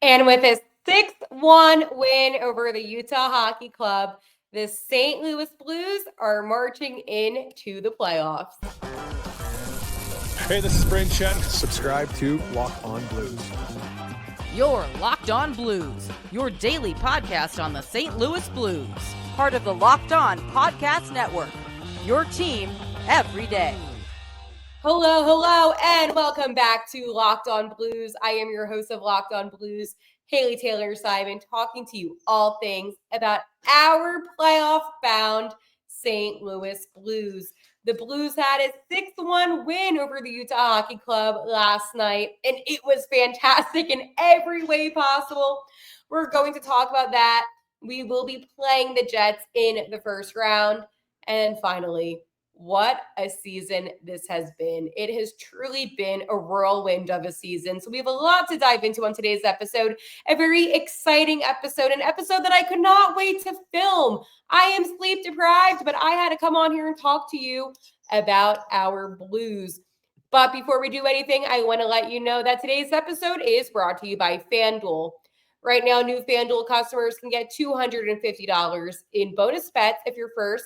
And with a 6-1 win over the Utah Hockey Club, the St. Louis Blues are marching into the playoffs. Hey, this is Braden Schenn. Subscribe to Locked On Blues. You're Locked On Blues, your daily podcast on the St. Louis Blues. Part of the Locked On Podcast Network, your team every day. Hello, and welcome back to Locked On Blues. I am your host of Locked On Blues, Haley Taylor-Simon, talking to you all things about our playoff-bound St. Louis Blues. The Blues had a 6-1 win over the Utah Hockey Club last night, and it was fantastic in every way possible. We're going to talk about that. We will be playing the Jets in the first round. And finally, what a season this has been. It has truly been a whirlwind of a season. So we have a lot to dive into on today's episode, a very exciting episode, an episode that I could not wait to film. I am sleep deprived, but I had to come on here and talk to you about our Blues. But before we do anything, I want to let you know that today's episode is brought to you by FanDuel. Right now, new FanDuel customers can get $250 in bonus bets if your first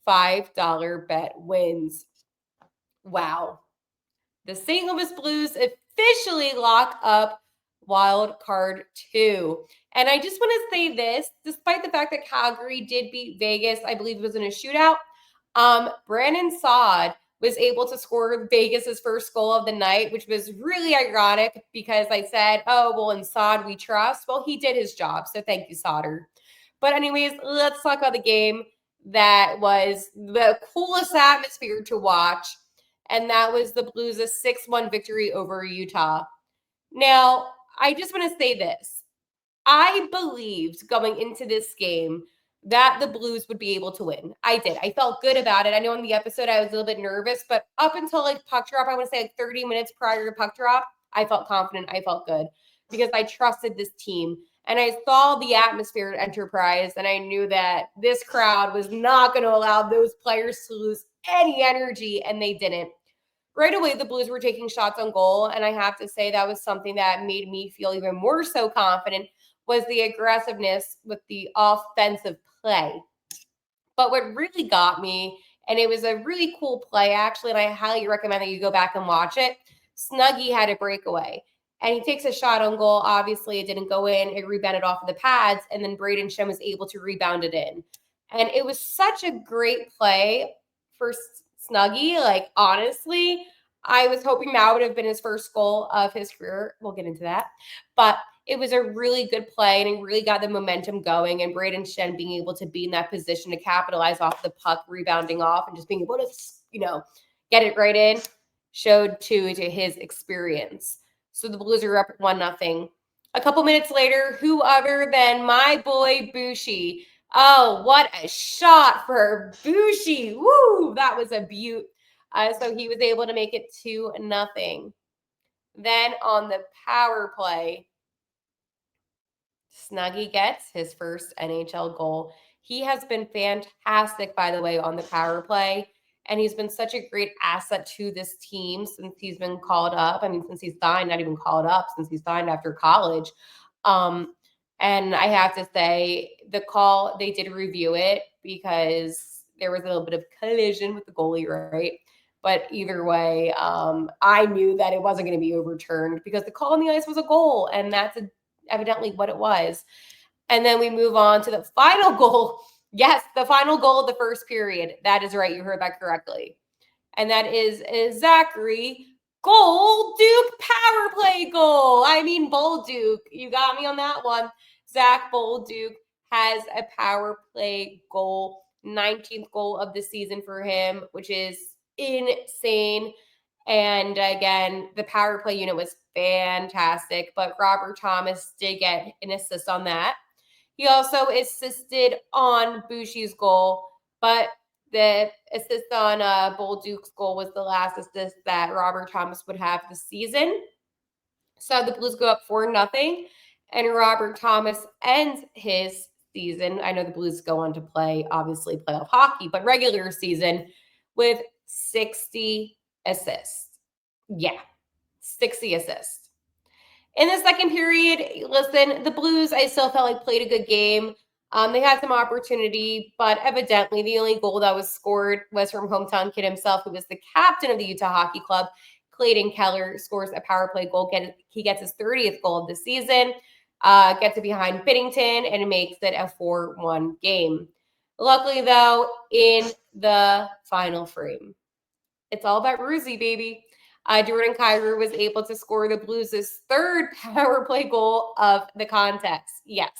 $5 bet wins. Wow. The St. Louis Blues officially lock up Wild Card 2. And I just want to say this, despite the fact that Calgary did beat Vegas, I believe it was in a shootout, Brandon Saad was able to score Vegas's first goal of the night, which was really ironic because I said, oh, well, in Saad we trust. Well, he did his job, so thank you, Sauter. But anyways, let's talk about the game that was the coolest atmosphere to watch, and that was the Blues' 6-1 victory over Utah. Now, I just want to say this. I believed going into this game that the Blues would be able to win. I did. I felt good about it. I know in the episode I was a little bit nervous, but up until puck drop, I want to say 30 minutes prior to puck drop, I felt confident. I felt good because I trusted this team. And I saw the atmosphere at Enterprise, and I knew that this crowd was not going to allow those players to lose any energy, and they didn't. Right away, the Blues were taking shots on goal, and I have to say that was something that made me feel even more so confident was the aggressiveness with the offensive play. But what really got me, and it was a really cool play, actually, and I highly recommend that you go back and watch it, Snuggie had a breakaway. And he takes a shot on goal. Obviously, it didn't go in. It rebounded off of the pads. And then Braden Schenn was able to rebound it in. And it was such a great play for Snuggie. Like, honestly, I was hoping that would have been his first goal of his career. We'll get into that. But it was a really good play, and it really got the momentum going. And Braden Schenn being able to be in that position to capitalize off the puck rebounding off and just being able to, get it right in showed to his experience. So the Blues are up 1-0. A couple minutes later, who other than my boy Bushi? Oh, what a shot for Bushi. Woo, that was a beaut. So he was able to make it 2-0. Then on the power play, Snuggie gets his first NHL goal. He has been fantastic, by the way, on the power play. And he's been such a great asset to this team since he's been called up. I mean, since he's signed, not even called up, since he's signed after college. And I have to say, the call, they did review it because there was a little bit of collision with the goalie, right? But either way, I knew that it wasn't going to be overturned because the call on the ice was a goal, and that's evidently what it was. And then we move on to the final goal. Yes, the final goal of the first period. That is right. You heard that correctly. And that is a Zachary Bolduc power play goal. I mean, Bolduc. You got me on that one. Zach Bolduc has a power play goal. 19th goal of the season for him, which is insane. And again, the power play unit was fantastic, but Robert Thomas did get an assist on that. He also assisted on Bushi's goal, but the assist on Bolduc's goal was the last assist that Robert Thomas would have this season. So the Blues go up 4-0, and Robert Thomas ends his season. I know the Blues go on to play, obviously, playoff hockey, but regular season with 60 assists. Yeah, 60 assists. In the second period, listen, the Blues, I still felt like played a good game. They had some opportunity, but evidently the only goal that was scored was from hometown kid himself, who was the captain of the Utah Hockey Club. Clayton Keller scores a power play goal. He gets his 30th goal of the season, gets it behind Binnington, and it makes it a 4-1 game. Luckily, though, in the final frame, it's all about Ruzi, baby. Jordan Kyrou was able to score the Blues' third power play goal of the contest. Yes,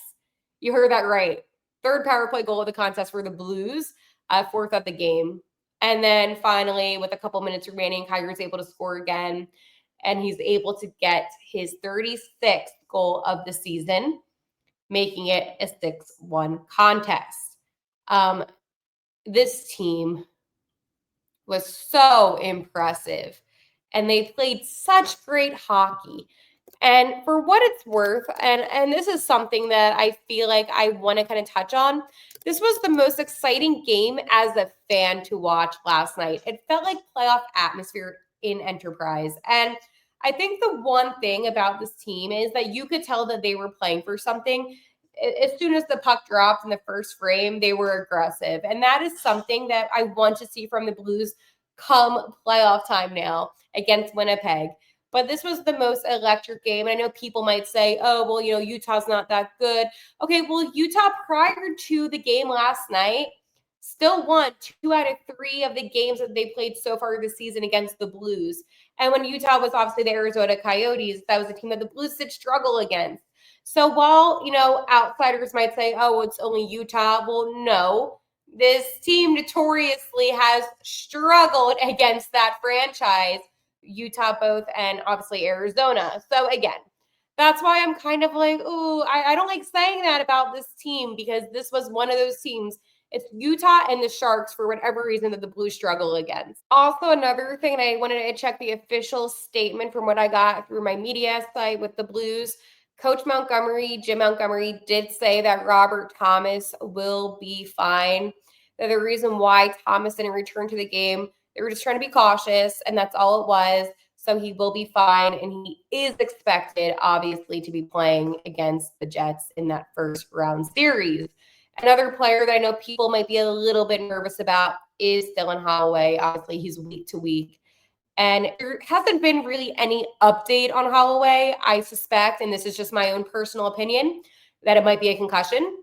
you heard that right. Third power play goal of the contest for the Blues, fourth of the game. And then finally, with a couple minutes remaining, Kyrou's able to score again, and he's able to get his 36th goal of the season, making it a 6-1 contest. This team was so impressive, and they played such great hockey. And for what it's worth, and this is something that I feel like I want to kind of touch on, this was the most exciting game as a fan to watch last night. It felt like playoff atmosphere in Enterprise. And I think the one thing about this team is that you could tell that they were playing for something. As soon as the puck dropped in the first frame, they were aggressive. And that is something that I want to see from the Blues come playoff time now against Winnipeg. But this was the most electric game. And I know people might say, oh, well, Utah's not that good. Okay, well, Utah prior to the game last night still won 2 out of 3 of the games that they played so far this season against the Blues. And when Utah was obviously the Arizona Coyotes, that was a team that the Blues did struggle against. So while, outsiders might say, oh, it's only Utah. Well, no. This team notoriously has struggled against that franchise, Utah both, and obviously Arizona. So again, that's why I'm kind of like, ooh, I don't like saying that about this team, because this was one of those teams. It's Utah and the Sharks, for whatever reason, that the Blues struggle against. Also, another thing, I wanted to check the official statement from what I got through my media site with the Blues. Coach Jim Montgomery, did say that Robert Thomas will be fine. That the reason why Thomas didn't return to the game, they were just trying to be cautious, and that's all it was. So he will be fine, and he is expected, obviously, to be playing against the Jets in that first round series. Another player that I know people might be a little bit nervous about is Dylan Holloway. Obviously, he's week to week. And there hasn't been really any update on Holloway. I suspect, and this is just my own personal opinion, that it might be a concussion.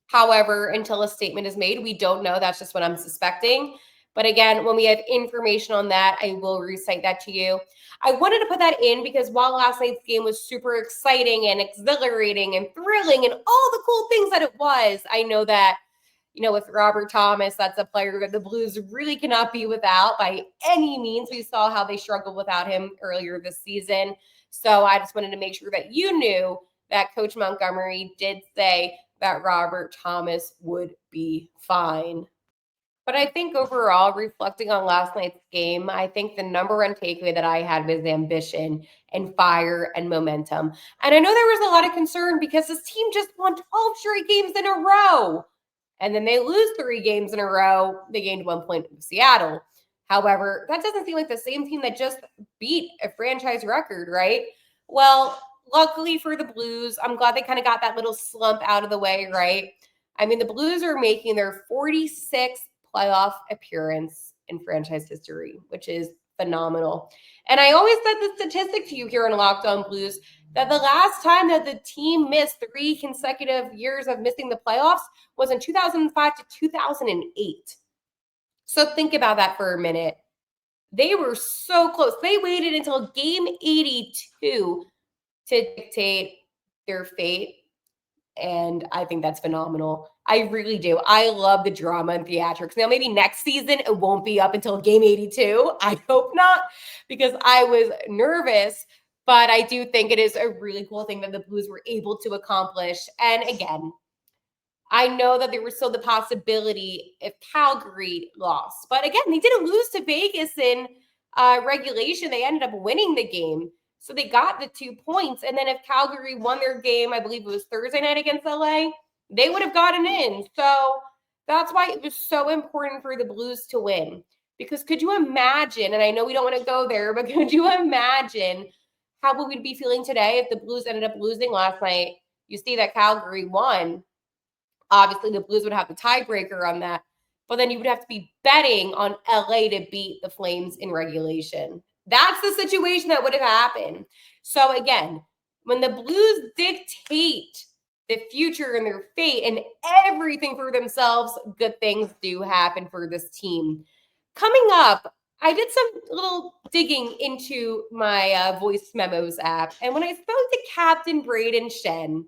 However, until a statement is made, we don't know. That's just what I'm suspecting. But again, when we have information on that, I will recite that to you. I wanted to put that in because while last night's game was super exciting and exhilarating and thrilling and all the cool things that it was, I know that, with Robert Thomas, that's a player that the Blues really cannot be without by any means. We saw how they struggled without him earlier this season. So I just wanted to make sure that you knew that Coach Montgomery did say that Robert Thomas would be fine. But I think overall, reflecting on last night's game, I think the number one takeaway that I had was ambition and fire and momentum. And I know there was a lot of concern because this team just won 12 straight games in a row. And then they lose 3 games in a row. They gained 1 point from Seattle. However, that doesn't seem like the same team that just beat a franchise record, right? Well, luckily for the Blues, I'm glad they kind of got that little slump out of the way, right? I mean, the Blues are making their 46th playoff appearance in franchise history, which is phenomenal. And I always said the statistic to you here in Locked On Blues that the last time that the team missed 3 consecutive years of missing the playoffs was in 2005 to 2008. So think about that for a minute. They were so close. They waited until game 82 to dictate their fate. And I think that's phenomenal. I really do. I love the drama and theatrics. Now, maybe next season it won't be up until game 82. I hope not, because I was nervous. But I do think it is a really cool thing that the Blues were able to accomplish. And again, I know that there was still the possibility if Calgary lost. But again, they didn't lose to Vegas in regulation. They ended up winning the game. So they got the 2 points. And then if Calgary won their game, I believe it was Thursday night against LA, they would have gotten in. So that's why it was so important for the Blues to win. Because could you imagine, and I know we don't want to go there, but could you imagine how would we be feeling today if the Blues ended up losing last night? You see that Calgary won. Obviously, the Blues would have the tiebreaker on that, but then you would have to be betting on LA to beat the Flames in regulation. That's the situation that would have happened. So again, when the Blues dictate the future and their fate and everything for themselves, good things do happen for this team. Coming up, I did some little digging into my voice memos app, and when I spoke to Captain Braden Schenn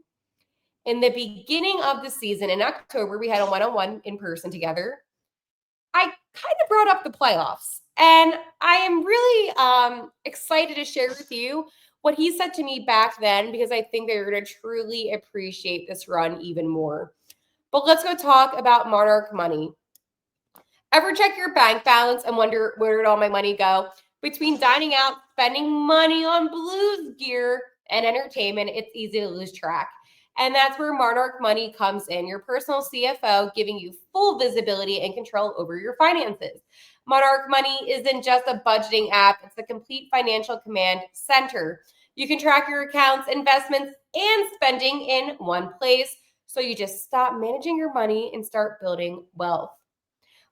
in the beginning of the season in October, we had a one-on-one in person together. I kind of brought up the playoffs, and I am really excited to share with you what he said to me back then, because I think they're going to truly appreciate this run even more. But let's go talk about Monarch Money. Ever check your bank balance and wonder where did all my money go? Between dining out, spending money on Blues gear, and entertainment, it's easy to lose track. And that's where Monarch Money comes in, your personal CFO, giving you full visibility and control over your finances. Monarch Money isn't just a budgeting app, it's a complete financial command center. You can track your accounts, investments, and spending in one place, so you just stop managing your money and start building wealth.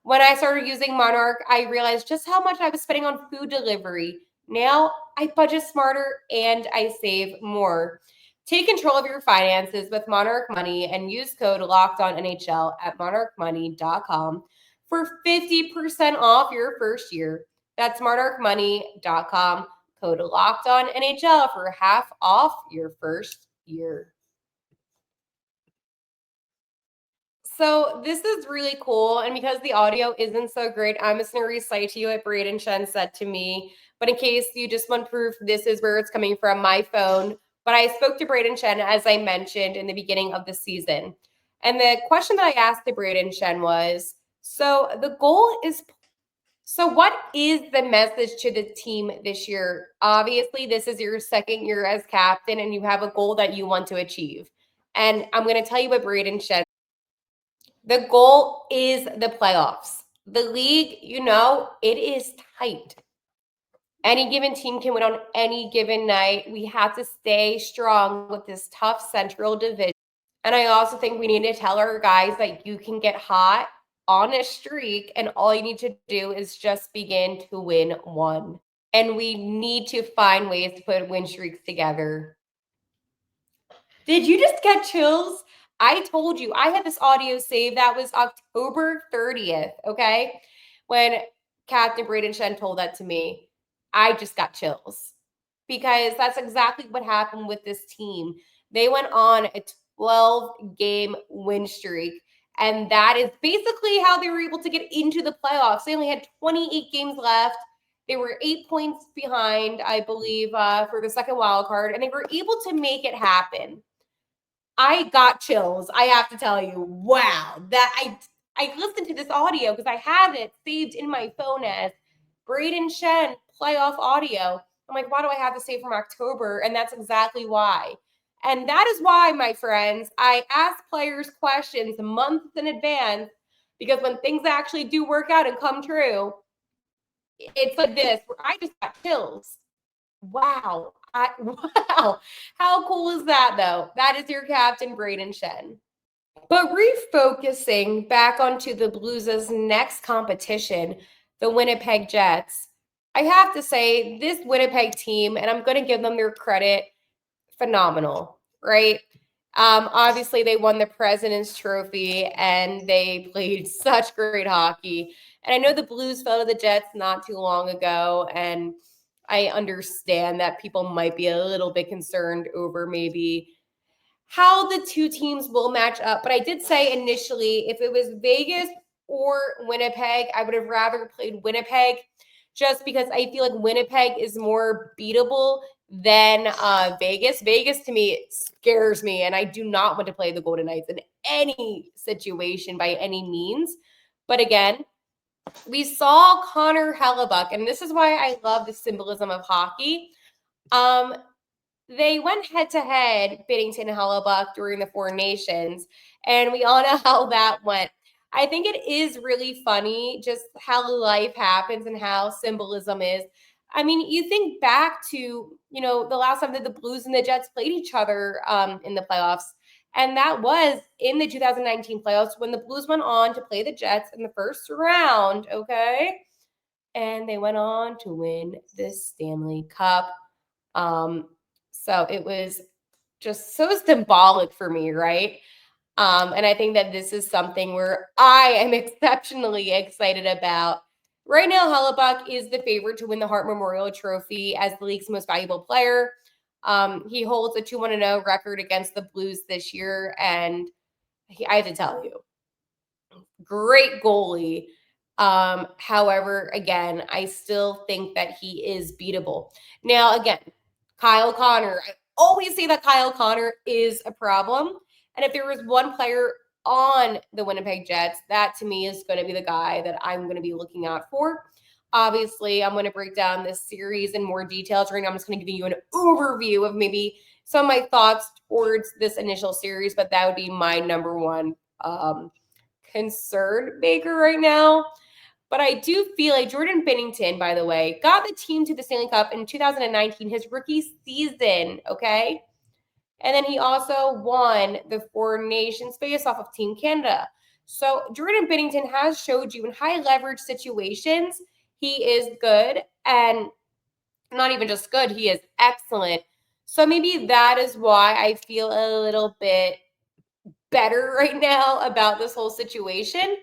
When I started using Monarch, I realized just how much I was spending on food delivery. Now I budget smarter and I save more. Take control of your finances with Monarch Money and use code LOCKEDONNHL at monarchmoney.com for 50% off your first year. That's monarchmoney.com, code LOCKEDONNHL for half off your first year. So this is really cool. And because the audio isn't so great, I'm just going to recite to you what Braden Schenn said to me. But in case you just want proof, this is where it's coming from, my phone. But I spoke to Braden Schenn, as I mentioned, in the beginning of the season. And the question that I asked to Braden Schenn was, so what is the message to the team this year? Obviously, this is your second year as captain, and you have a goal that you want to achieve. And I'm going to tell you what Braden Schenn. The goal is the playoffs. The league, it is tight. Any given team can win on any given night. We have to stay strong with this tough Central Division. And I also think we need to tell our guys that you can get hot on a streak, and all you need to do is just begin to win one. And we need to find ways to put win streaks together. Did you just get chills? I told you, I had this audio saved. That was October 30th, okay? When Captain Braden Schenn told that to me, I just got chills, because that's exactly what happened with this team. They went on a 12-game win streak, and that is basically how they were able to get into the playoffs. They only had 28 games left. They were 8 points behind, I believe, for the second wild card, and they were able to make it happen. I got chills. I have to tell you, wow, that I listened to this audio because I have it saved in my phone as Braden Schenn playoff audio. I'm like, why do I have this saved from October? And that's exactly why. And that is why, my friends, I ask players questions months in advance, because when things actually do work out and come true, it's like this, where I just got chills. Wow. Wow. How cool is that, though? That is your captain, Braden Schenn. But refocusing back onto the Blues' next competition, the Winnipeg Jets, I have to say this Winnipeg team, and I'm going to give them their credit, phenomenal, right? Obviously, they won the President's Trophy, and they played such great hockey. And I know the Blues fell to the Jets not too long ago, and I understand that people might be a little bit concerned over maybe how the two teams will match up. But I did say initially, if it was Vegas or Winnipeg, I would have rather played Winnipeg, just because I feel like Winnipeg is more beatable than Vegas. Vegas, to me, scares me, and I do not want to play the Golden Knights in any situation by any means. But again, we saw Connor Hellebuck, and this is why I love the symbolism of hockey. They went head-to-head, Binnington and Hellebuck, during the Four Nations, and we all know how that went. I think it is really funny just how life happens and how symbolism is. I mean, you think back to, the last time that the Blues and the Jets played each other in the playoffs, and that was in the 2019 playoffs when the Blues went on to play the Jets in the first round, okay? And they went on to win the Stanley Cup. So it was just so symbolic for me, right? And I think that this is something where I am exceptionally excited about. Right now, Hellebuck is the favorite to win the Hart Memorial Trophy as the league's most valuable player. He holds a 2-1-0 record against the Blues this year, and I have to tell you, great goalie. However, again, I still think that he is beatable. Now, again, Kyle Connor. I always say that Kyle Connor is a problem. And if there was one player on the Winnipeg Jets, that to me is going to be the guy that I'm going to be looking out for. Obviously, I'm going to break down this series in more details. Right now, I'm just going to give you an overview of maybe some of my thoughts towards this initial series, but that would be my number one concern maker right now. But I do feel like Jordan Binnington, by the way, got the team to the Stanley Cup in 2019, his rookie season, okay? And then he also won the Four Nations face-off of Team Canada. So Jordan Binnington has showed you in high leverage situations, he is good, and not even just good, he is excellent. So maybe that is why I feel a little bit better right now about this whole situation.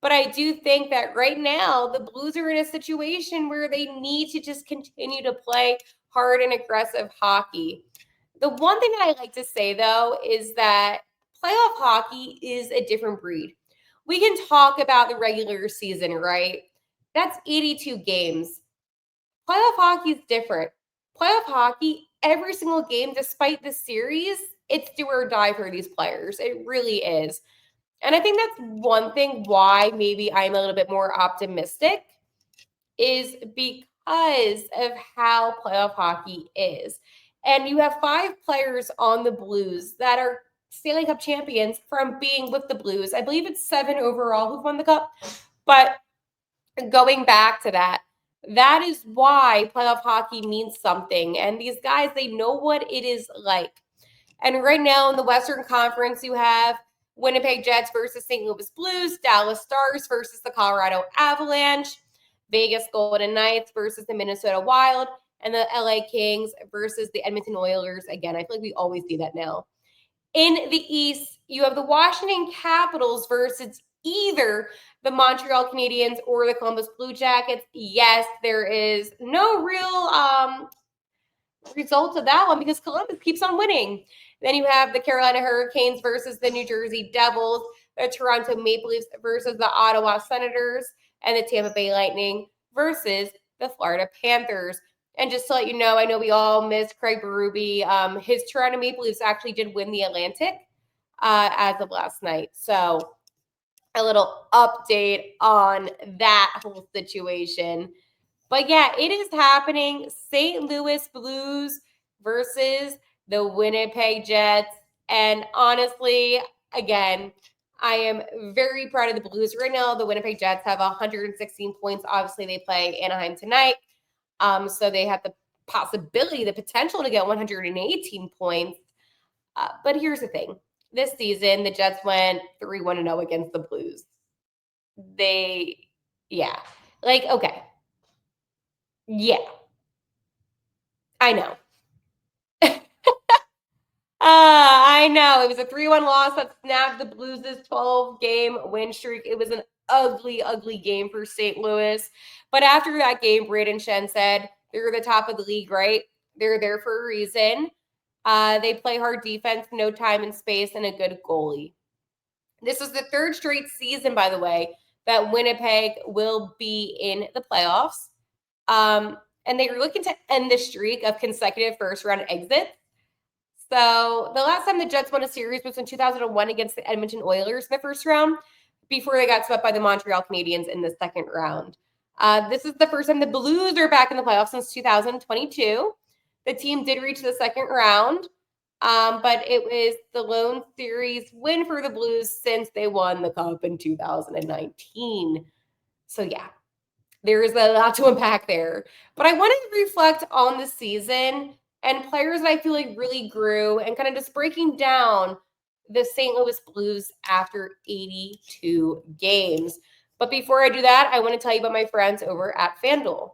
But I do think that right now the Blues are in a situation where they need to just continue to play hard and aggressive hockey. The one thing that I like to say, though, is that playoff hockey is a different breed. We can talk about the regular season, right? That's 82 games. Playoff hockey is different. Playoff hockey, every single game, despite the series, it's do or die for these players. It really is. And I think that's one thing why maybe I'm a little bit more optimistic is because of how playoff hockey is. And you have 5 players on the Blues that are Stanley Cup champions from being with the Blues. I believe it's 7 overall who've won the Cup. But going back to that, that is why playoff hockey means something. And these guys, they know what it is like. And right now in the Western Conference, you have Winnipeg Jets versus St. Louis Blues, Dallas Stars versus the Colorado Avalanche, Vegas Golden Knights versus the Minnesota Wild, and the LA Kings versus the Edmonton Oilers. Again, I feel like we always do that now. In the East, you have the Washington Capitals versus either the Montreal Canadiens or the Columbus Blue Jackets. Yes, there is no real result of that one because Columbus keeps on winning. Then you have the Carolina Hurricanes versus the New Jersey Devils, the Toronto Maple Leafs versus the Ottawa Senators, and the Tampa Bay Lightning versus the Florida Panthers. And just to let you know, I know we all miss Craig Berube. His Toronto Maple Leafs actually did win the Atlantic as of last night. So a little update on that whole situation. But yeah, it is happening. St. Louis Blues versus the Winnipeg Jets. And honestly, again, I am very proud of the Blues right now. The Winnipeg Jets have 116 points. Obviously, they play Anaheim tonight. So they have the possibility, the potential to get 118 points. But here's the thing. This season, the Jets went 3-1-0 against the Blues. Okay. Yeah, I know. I know. It was a 3-1 loss that snapped the Blues' 12-game win streak. It was an ugly, ugly game for St. Louis. But after that game, Braden Schenn said, they're the top of the league, right? They're there for a reason. They play hard defense, no time and space, and a good goalie. This is the 3rd straight season, by the way, that Winnipeg will be in the playoffs. And they were looking to end the streak of consecutive first-round exits. So the last time the Jets won a series was in 2001 against the Edmonton Oilers in the first round before they got swept by the Montreal Canadiens in the second round. This is the first time the Blues are back in the playoffs since 2022. The team did reach the second round, but it was the lone series win for the Blues since they won the Cup in 2019. So yeah, There is a lot to unpack there. But I wanted to reflect on the season and players that I feel like really grew and kind of just breaking down the St. Louis Blues after 82 games. But before I do that, I want to tell you about my friends over at FanDuel.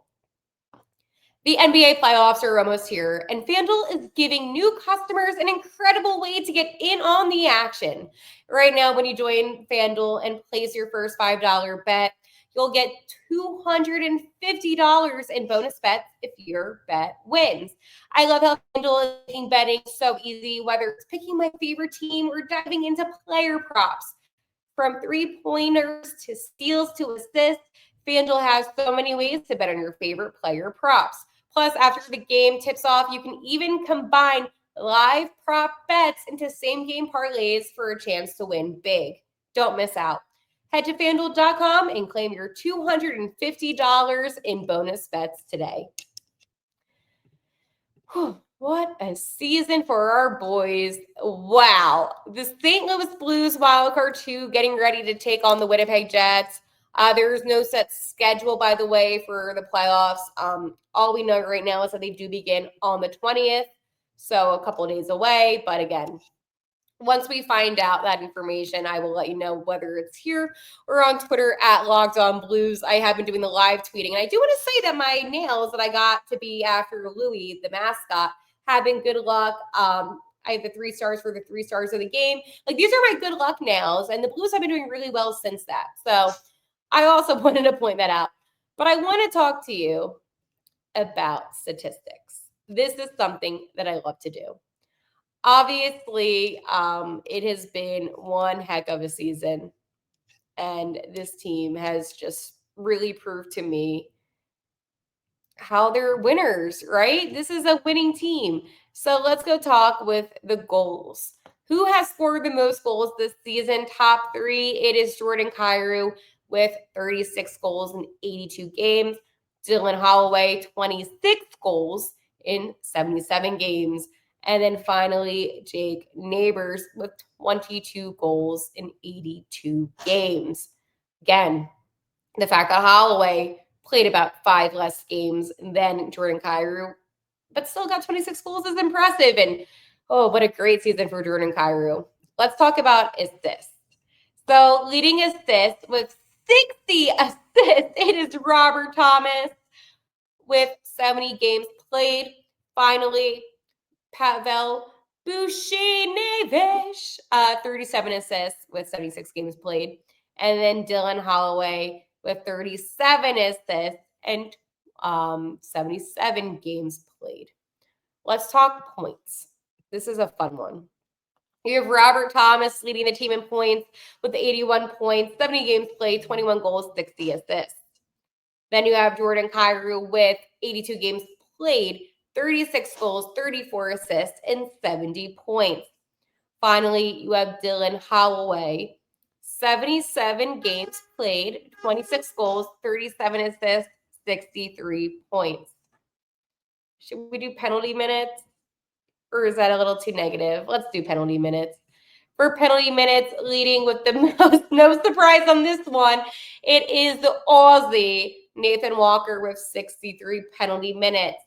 The NBA playoffs are almost here, and FanDuel is giving new customers an incredible way to get in on the action. Right now, when you join FanDuel and place your first $5 bet, you'll get $250 in bonus bets if your bet wins. I love how FanDuel is making betting so easy, whether it's picking my favorite team or diving into player props. From three-pointers to steals to assists, FanDuel has so many ways to bet on your favorite player props. Plus, after the game tips off, you can even combine live prop bets into same-game parlays for a chance to win big. Don't miss out. Head to FanDuel.com and claim your $250 in bonus bets today. Whew. What a season for our boys. Wow. The St. Louis Blues wildcard 2 getting ready to take on the Winnipeg Jets. There's no set schedule, by the way, for the playoffs. All we know right now is that they do begin on the 20th, so a couple of days away. But again, once we find out that information, I will let you know whether it's here or on Twitter at Locked On Blues. I have been doing the live tweeting. And I do want to say that my nails that I got to be after Louis, the mascot, have been good luck. I have the 3 stars for the 3 stars of the game. Like, these are my good luck nails, and the Blues have been doing really well since that. So I also wanted to point that out. But I want to talk to you about statistics. This is something that I love to do. Obviously, it has been one heck of a season, and this team has just really proved to me how they're winners, right? This is a winning team. So let's go talk with the goals. Who has scored the most goals this season? Top 3, it is Jordan Kyrou with 36 goals in 82 games. Dylan Holloway, 26 goals in 77 games. And then finally, Jake Neighbors with 22 goals in 82 games. Again, the fact that Holloway played about 5 less games than Jordan Kyrou, but still got 26 goals is impressive. And, oh, what a great season for Jordan Kyrou. Let's talk about assists. So leading assists with 60 assists, it is Robert Thomas with 70 games played. Finally, Pavel Buchnevich, 37 assists with 76 games played. And then Dylan Holloway with 37 assists and 77 games played. Let's talk points. This is a fun one. You have Robert Thomas leading the team in points with 81 points, 70 games played, 21 goals, 60 assists. Then you have Jordan Kyrou with 82 games played, 36 goals, 34 assists, and 70 points. Finally, you have Dylan Holloway, 77 games played, 26 goals, 37 assists, 63 points. Should we do penalty minutes? Or is that a little too negative? Let's do penalty minutes. For penalty minutes, leading with the most, no surprise on this one, it is the Aussie, Nathan Walker, with 63 penalty minutes,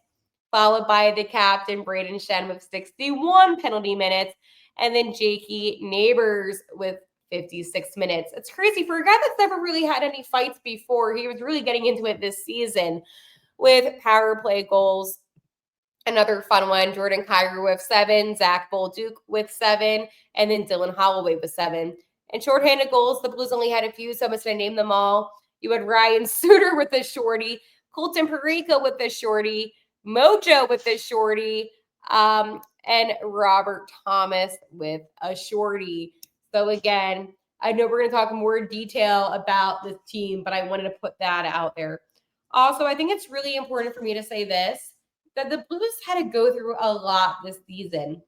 followed by the captain, Braden Schenn, with 61 penalty minutes, and then Jakey Neighbors with 56 minutes. It's crazy for a guy that's never really had any fights before. He was really getting into it this season with power play goals. Another fun one, Jordan Kyrou with 7, Zach Bolduc with 7, and then Dylan Holloway with 7. And shorthanded goals, the Blues only had a few, so I'm just going to name them all. You had Ryan Suter with a shorty, Colton Parayko with a shorty, Mojo with a shorty, and Robert Thomas with a shorty. So again, I know we're going to talk more detail about this team, but I wanted to put that out there. Also, I think it's really important for me to say this, that the Blues had to go through a lot this season.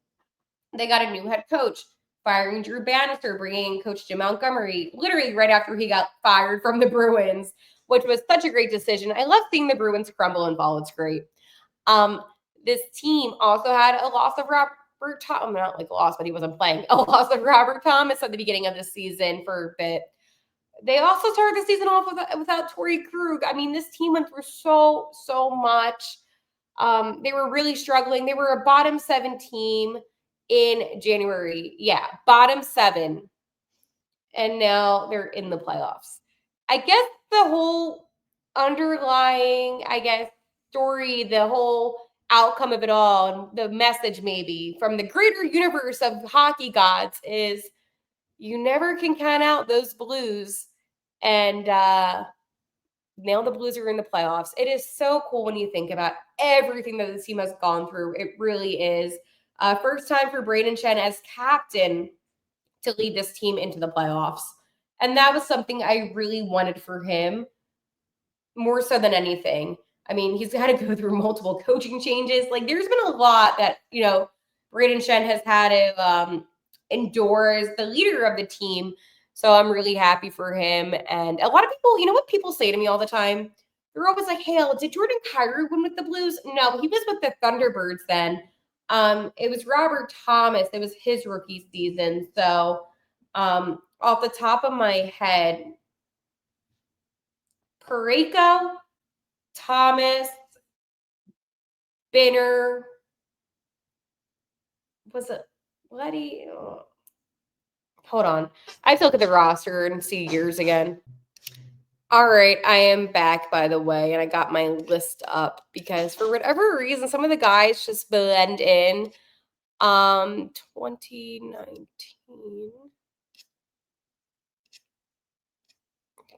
They got a new head coach, firing Drew Bannister, bringing in Coach Jim Montgomery, literally right after he got fired from the Bruins, which was such a great decision. I love seeing the Bruins crumble and fall. It's great. This team also had a loss of Robert Thomas, not like a loss, but he wasn't playing. A loss of Robert Thomas at the beginning of the season for a bit. They also started the season off without Torrey Krug. I mean, this team went through so much. They were really struggling. They were a bottom 7 team in January. Yeah, bottom 7. And now they're in the playoffs. I guess the whole underlying, story, the whole outcome of it all, the message maybe from the greater universe of hockey gods is you never can count out those Blues. And now the Blues are in the playoffs. It is so cool when you think about everything that the team has gone through. It really is. First time for Braden Schenn as captain to lead this team into the playoffs. And that was something I really wanted for him more so than anything. I mean, he's had to go through multiple coaching changes. Like, there's been a lot that, Braden Schenn has had to endure as the leader of the team. So I'm really happy for him. And a lot of people, you know what people say to me all the time? They're always like, hey, did Jordan Kyrou win with the Blues? No, he was with the Thunderbirds then. It was Robert Thomas. It was his rookie season. So off the top of my head, Parayko, Thomas, Binner, was it Letty? Oh. Hold on. I have to look at the roster and see years again. All right, I am back, by the way, and I got my list up because for whatever reason, some of the guys just blend in. 2019.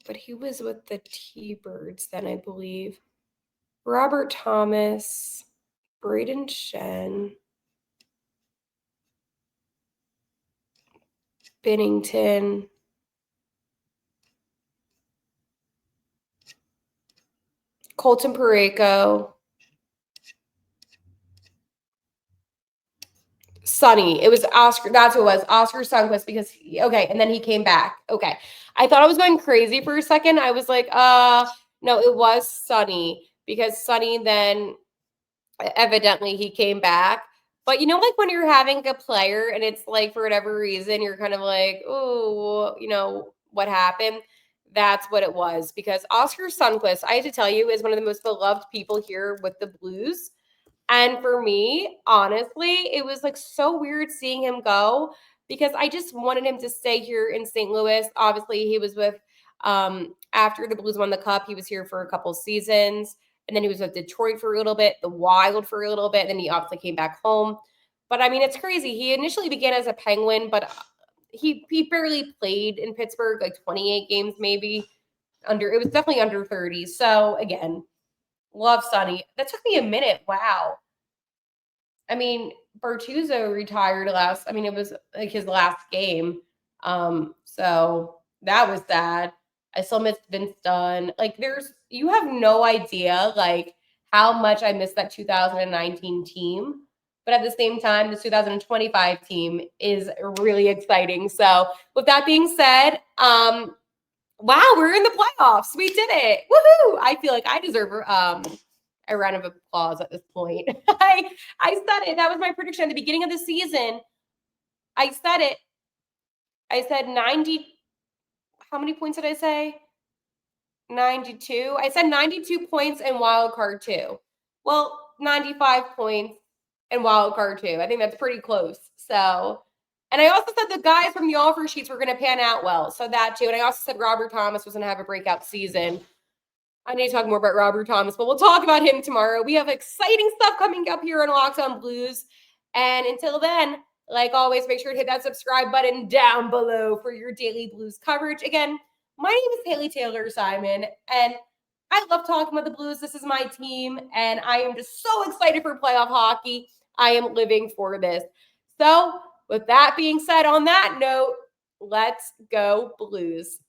But he was with the T-Birds then, I believe. Robert Thomas, Braden Schenn, Binnington, Colton Parayko, Sonny. It was Oscar. That's what it was. Oscar Sundqvist because, and then he came back. Okay. I thought I was going crazy for a second. I was like, no, it was Sonny because Sonny then evidently he came back. But like when you're having a player and it's like for whatever reason, you're kind of like, oh, what happened? That's what it was because Oscar Sundqvist, I have to tell you, is one of the most beloved people here with the Blues. And for me, honestly, it was like so weird seeing him go because I just wanted him to stay here in St. Louis. Obviously, he was with, after the Blues won the Cup, he was here for a couple seasons. And then he was with Detroit for a little bit, the Wild for a little bit. Then he obviously came back home. But I mean, it's crazy. He initially began as a Penguin, but he barely played in Pittsburgh, like 28 games maybe. It was definitely under 30. So again, love Sonny. That took me a minute. Wow. I mean, Bertuzzo retired it was like his last game. So that was sad. I still miss Vince Dunn. Like you have no idea like how much I miss that 2019 team. But at the same time, the 2025 team is really exciting. So with that being said, wow, we're in the playoffs. We did it. Woohoo! I feel like I deserve a round of applause at this point. I said it. That was my prediction at the beginning of the season. I said it. I said 90. How many points did I say? 92. I said 92 points and wild card 2. Well, 95 points and wild card 2. I think that's pretty close. So, and I also said the guys from the offer sheets were going to pan out well. So that too. And I also said Robert Thomas was going to have a breakout season. I need to talk more about Robert Thomas, but we'll talk about him tomorrow. We have exciting stuff coming up here on Locked On Blues. And until then, like always, make sure to hit that subscribe button down below for your daily Blues coverage. Again, my name is Haley Taylor Simon, and I love talking about the Blues. This is my team, and I am just so excited for playoff hockey. I am living for this. So with that being said, on that note, let's go Blues.